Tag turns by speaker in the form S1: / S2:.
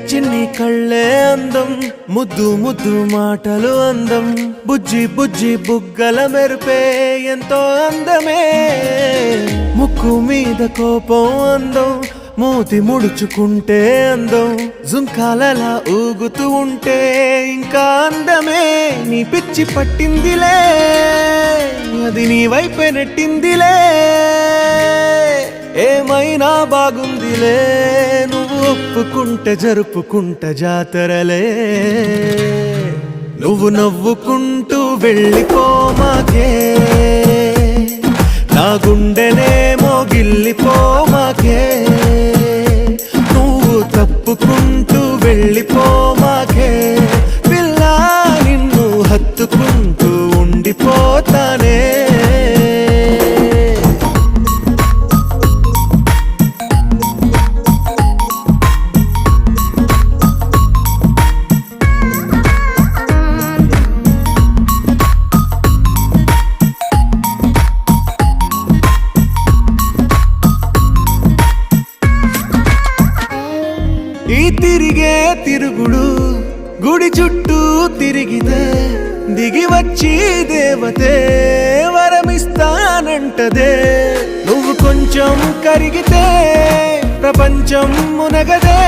S1: చిన్ని కళ్ళే అందం, ముద్దు ముద్దు మాటలు అందం, బుజ్జి బుజ్జి బుగ్గల మెరుపే ఎంతో అందమే. ముక్కు మీద కోపం అందం, మూతి ముడుచుకుంటే అందం, జుంకాలలా ఊగుతూ ఉంటే ఇంకా అందమే. నీ పిచ్చి పట్టిందిలే, అది నీ వైపే నెట్టిందిలే. ఏమైనా బాగుందిలే, నువ్వు ఒప్పుకుంటే జరుపుకుంటా జాతరలే. నువ్వు నవ్వుకుంటూ వెళ్ళిపోమాకే, నా గుండెనేమో గిల్లిపోమాకే. నువ్వు తప్పుకుంటూ వెళ్ళిపోమాకే, పిల్ల నిన్ను హత్తుకుంటూ ఉండిపోతానే. ఈ తిరిగే తిరుగుడు గుడి చుట్టూ తిరిగితే, దిగి వచ్చి దేవతే వరమిస్తానంటదే. నువ్వు కొంచెం కరిగితే ప్రపంచం మునగదే.